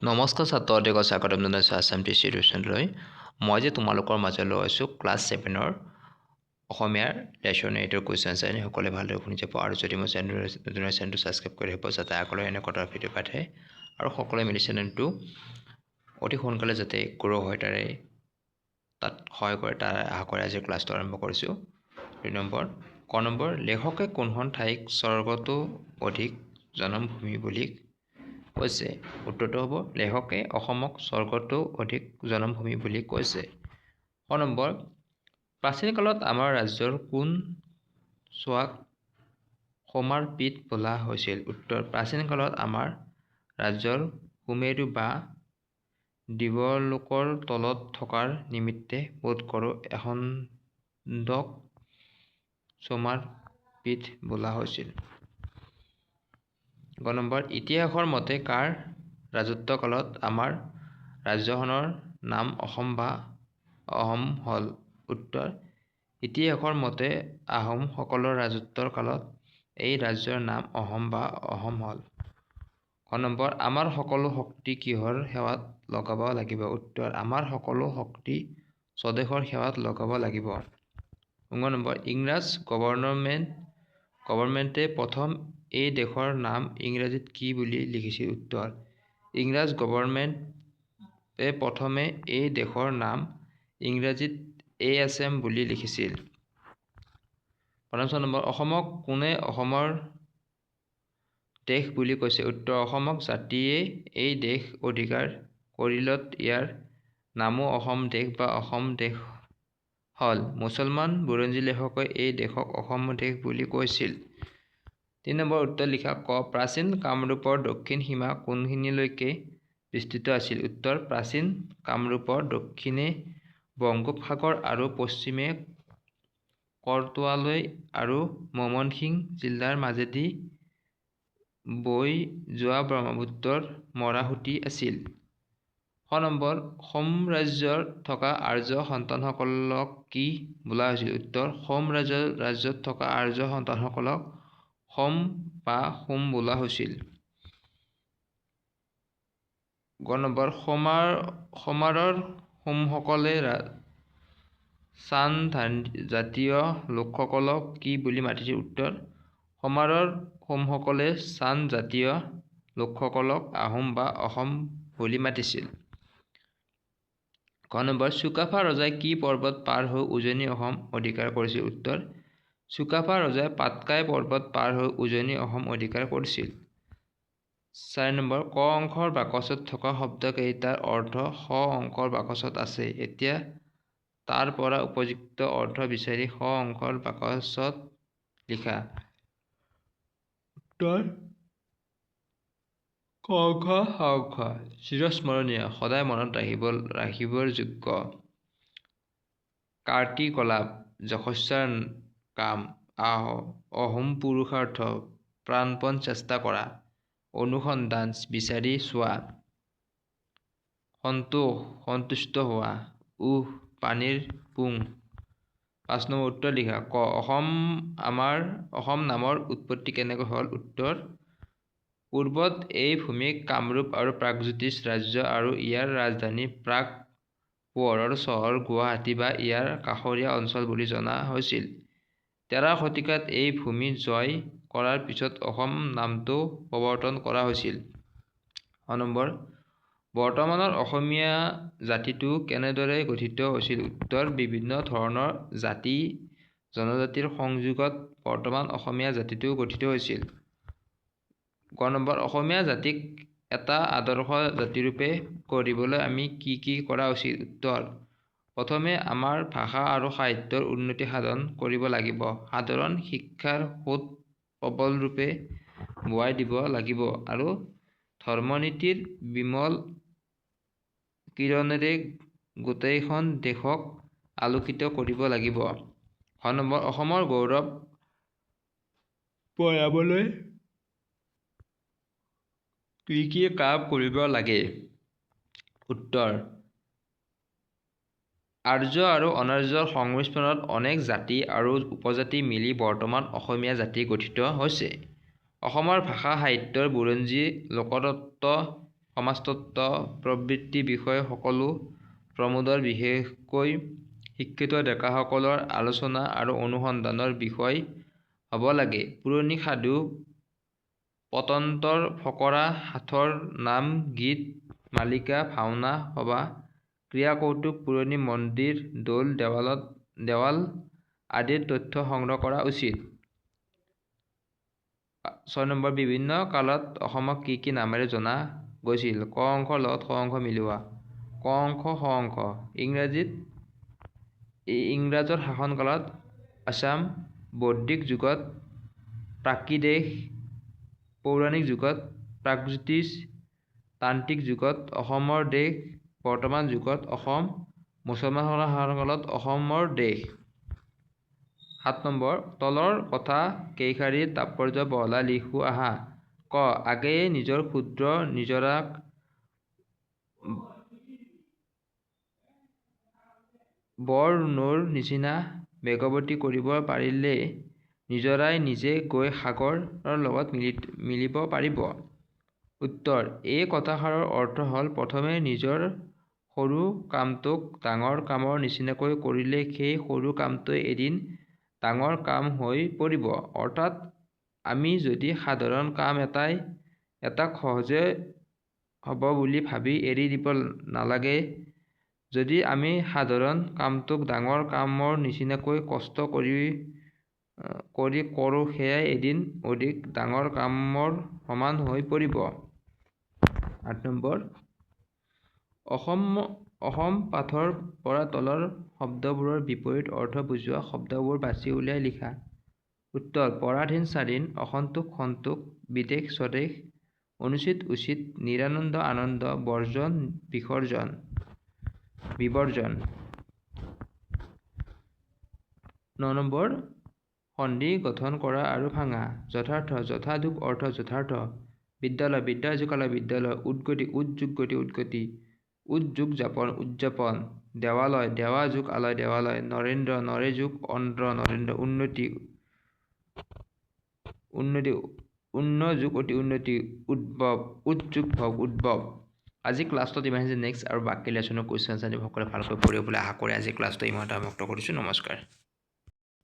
নমস্কাৰ ছাত্ৰ অধিক স্বাগতম জনাইছোঁ আছাম টিচি টিউশ্যনলৈ। মই যে তোমালোকৰ মাজলৈ আছোঁ ক্লাছ 7ৰ অসমীয়াৰ লেচন 8ৰ কুৱেশ্যন আনচাৰ সকলোৱে ভালদৰে শুনি যাব আৰু যদি মই চেনেলটো ছাবস্ক্ৰাইব কৰি ৰাখিব যাতে আগলৈ এনে কথা ভিডিঅ' পাঠে আৰু সকলোৱে মিলি চেনেলটো অতি সোনকালে যাতে গ্ৰ' হয় তাত সহায় কৰে তাৰ আশা কৰি আজি ক্লাছটো আৰম্ভ কৰিছোঁ। 2 নম্বৰ ক নম্বৰ লেখকে কোনখন ঠাইক স্বৰ্গতো অধিক জনমভূমি বুলি কৈছে? উত্তৰটো হ'ব লেখকে অসমক স্বৰ্গতো অধিক জনমভূমি বুলি কৈছে। ক নম্বৰ প্ৰাচীন কালত আমাৰ ৰাজ্যৰ কোন চোৱাক সোমাৰ পীঠ বোলা হৈছিল? উত্তৰ প্ৰাচীন কালত আমাৰ ৰাজ্যৰ সুমেৰু বা দিৱলোকৰ তলত থকাৰ নিমিত্তে বোধ কৰোঁ এখণ্ডক চোমাৰ পীঠ বোলা হৈছিল। গ নম্বৰ ইতিহাসৰ মতে কাৰ ৰাজত্ব কালত আমাৰ ৰাজ্যখনৰ নাম অসম বা অহম হ'ল? উত্তৰ ইতিহাসৰ মতে আহোম সকলৰ ৰাজত্বৰ কালত এই ৰাজ্যৰ নাম অসম বা অহম হ'ল। খ নম্বৰ আমাৰ সকলো শক্তি কিহৰ সেৱাত লগাব লাগিব? উত্তৰ আমাৰ সকলো শক্তি স্বদেশৰ সেৱাত লগাব লাগিব। ঙ নম্বৰ ইংৰাজ গভৰ্ণমেণ্টে প্ৰথম এই দেশৰ নাম ইংৰাজীত কি বুলি লিখিছিল? উত্তৰ ইংৰাজ গভৰ্ণমেণ্টে প্ৰথমে এই দেশৰ নাম ইংৰাজীত এ.এছ.এম. বুলি লিখিছিল। ৫ নম্বৰ অসমক কোনে অসমৰ দেশ বুলি কৈছে? উত্তৰ অসমক জাতিয়ে এই দেশ অধিকাৰ কৰিলত ইয়াৰ নামো অসম দেশ বা অসম দেশ হ'ল। মুছলমান বুৰঞ্জী লেখকে এই দেশক অসম দেশ বুলি কৈছিল। ৩ নম্বৰ উত্তৰ লিখা ক প্ৰাচীন কামৰূপৰ দক্ষিণ সীমা কোনখিনিলৈকে বিস্তৃত আছিল? উত্তৰ প্ৰাচীন কামৰূপৰ দক্ষিণে বংগোপসাগৰ আৰু পশ্চিমে কৰতোৱালৈ আৰু ময়মনসিংহ জিলাৰ মাজেদি বৈ যোৱা ব্ৰহ্মপুত্ৰৰ মৰাসুঁতি আছিল। খ নম্বৰ সোম ৰাজ্যত থকা আৰ্য সন্তানসকলক কি বোলা হৈছিল? উত্তৰ সোম ৰাজ্যত থকা আৰ্য সন্তানসকলক সোম বা সোম বোলা হৈছিল। গ নম্বৰ সোমাৰৰ সোমসকলে চান জাতীয় লোকসকলক কি বুলি মাতিছিল? উত্তৰ সোমাৰৰ সোমসকলে চান জাতীয় লোকসকলক আহোম বা অসম বুলি মাতিছিল। গ নম্বৰ চুকাফা ৰজাই কি পৰ্বত পাৰ হৈ উজনি অসম অধিকাৰ কৰিছিল? উত্তৰ চুকাফা ৰজাই পাটকাই পৰ্বত পাৰ হৈ উজনি অসম অধিকাৰ কৰিছিল। ৪ নম্বৰ ক অংকৰ বাকচত থকা শব্দকেইটাৰ অৰ্থ খ অংকৰ বাকচত আছে। এতিয়া তাৰ পৰা উপযুক্ত অৰ্থ বিচাৰি খ অংকৰ বাকচত লিখা। উত্তৰ ক অংশ খ অংশ চিৰস্মৰণীয় সদায় মনত ৰাখিবৰ যোগ্য। কাৰ্যকলাপ যশস্যাৰ কাম অহোম পুৰুষাৰ্থ প্ৰাণপণ চেষ্টা কৰা অনুসন্ধান বিচাৰি চোৱা সন্তুষ্ট হোৱা পানীৰ পোং। ৫ নম্বৰ উত্তৰ লিখা ক অসম নামৰ উৎপত্তি কেনেকৈ হ'ল? উত্তৰ পূৰ্বত এই ভূমিক কামৰূপ আৰু প্ৰাগজ্যোতিষ ৰাজ্য আৰু ইয়াৰ ৰাজধানী প্ৰাগ পোহৰৰ চহৰ গুৱাহাটী বা ইয়াৰ কাষৰীয়া অঞ্চল বুলি জনা হৈছিল। ১৩ শতিকাত এই ভূমি জয় কৰাৰ পিছত অসম নামটো প্ৰৱৰ্তন কৰা হৈছিল। খ নম্বৰ বৰ্তমানৰ অসমীয়া জাতিটো কেনেদৰে গঠিত হৈছিল? উত্তৰ বিভিন্ন ধৰণৰ জাতি জনজাতিৰ সংযোগত বৰ্তমান অসমীয়া জাতিটো গঠিত হৈছিল। গ নম্বৰ অসমীয়া জাতিক এটা আদৰ্শ জাতিৰূপে গঢ়িবলৈ আমি কি কৰা উচিত? উত্তৰ প্ৰথমে আমাৰ ভাষা আৰু সাহিত্যৰ উন্নতি সাধন কৰিব লাগিব। সাধাৰণ শিক্ষাৰ সোঁত প্ৰবলৰূপে বোৱাই দিব লাগিব আৰু ধৰ্মনীতিৰ বিমল কিৰণেৰে গোটেইখন দেশক আলোকিত কৰিব লাগিব। খ নম্বৰ অসমৰ গৌৰৱ বঢ়াবলৈ কি কাম কৰিব লাগে? উত্তৰ আৰ্য আৰু অনাৰ্যৰ সংমিশ্ৰণত অনেক জাতি আৰু উপজাতি মিলি বৰ্তমান অসমীয়া জাতি গঠিত হৈছে। অসমৰ ভাষা সাহিত্যৰ বুৰঞ্জী লোকতত্ত্ব সমাজতত্ত্ব প্ৰবৃত্তি বিষয়ে সকলো প্ৰমোদৰ বিশেষকৈ শিক্ষিত ডেকাসকলৰ আলোচনা আৰু অনুসন্ধানৰ বিষয় হ'ব লাগে। পুৰণি সাধু, পতন্তৰ ফকৰা, সাঁথৰ নাম, গীত মালিকা, ভাওনা সভা, ক্ৰীড়া কৌতুক, পুৰণি মন্দিৰ, দৌল, দেৱাল আদিৰ তথ্য সংগ্ৰহ কৰা উচিত। 6 নম্বৰ, বিভিন্ন কালত অসমক কি কি নামেৰে জনা গৈছিল? ক অংশৰ লগত খ অংশ মিলোৱা। ক অংশ খ অংশ। ইংৰাজৰ শাসনকালত আছাম, বৌদ্ধিক যুগত প্ৰাকৃদেশ, পৌৰাণিক যুগত প্ৰাগজ্যোতিষ, তান্ত্ৰিক যুগত অসমৰ দেশ, বৰ্তমান যুগত অসম, মুছলমানসকলৰ শাসনকালত অসমৰ দেশ। 7 নম্বৰ, তলৰ কথা কেইশাৰীৰ তাৎপৰ্য বহলাই লিখো আহা। ক আগেয়ে নিজৰ ক্ষুদ্ৰ নিজৰাক বৰ নৈৰ নিচিনা বেগৱতী কৰিব পাৰিলে নিজৰাই নিজে গৈ সাগৰৰ লগত মিলিব পাৰিব। উত্তৰ, এই কথাষাৰৰ অৰ্থ হ'ল প্ৰথমে নিজৰ সৰু কামটোক ডাঙৰ কামৰ নিচিনাকৈ কৰিলে সেই সৰু কামটোৱে এদিন ডাঙৰ কাম হৈ পৰিব। অৰ্থাৎ আমি যদি সাধাৰণ কাম এটাক সহজে হ'ব বুলি ভাবি এৰি দিব নালাগে। যদি আমি সাধাৰণ কামটোক ডাঙৰ কামৰ নিচিনাকৈ কষ্ট কৰি কৰোঁ সেয়াই এদিন অধিক ডাঙৰ কামৰ সমান হৈ পৰিব। 8 নম্বৰ, অসম পাঠৰ পৰা তলৰ শব্দবোৰৰ বিপৰীত অৰ্থ বুজোৱা শব্দবোৰ বাছি উলিয়াই লিখা। উত্তৰ, পৰাধীন স্বাধীন, অসন্তোষ সন্তোষ, বিদ্বেষ স্বদ্বেষ, অনুচিত উচিত, নিৰানন্দ আনন্দ, বৰ্জন বিবৰ্জন। 9 নম্বৰ, সন্ধি গঠন কৰা আৰু ভাঙা। যথাৰ্থ, যথাযথ অৰ্থ যথাৰ্থ। বিদ্যালয়, বিদ্যাযুকালয় বিদ্যালয়, উদ্গতি, উদ্গতি, উদ্যোগ যাপন উদযাপন। দেৱালয়, দেৱা যোগ আলয় দেৱালয়। নৰেন্দ্ৰ, নৰে যোগ অন্ধ্ৰ নৰেন্দ্ৰ। উন্নতি, উন্ন যোগ অতি উন্নতি। উদ্ভৱ, উদ্যোগ ভৱ উদ্ভৱ। আজি ক্লাছটোত ইমানখিনি। নেক্সট আৰু বাকী লেচনৰ কুৱেশ্যন আনচাৰ সকলোৱে ভালকৈ পঢ়িব বুলি আশা কৰি আজি ক্লাছটো ইমানতে সমাপ্ত কৰিছোঁ। নমস্কাৰ।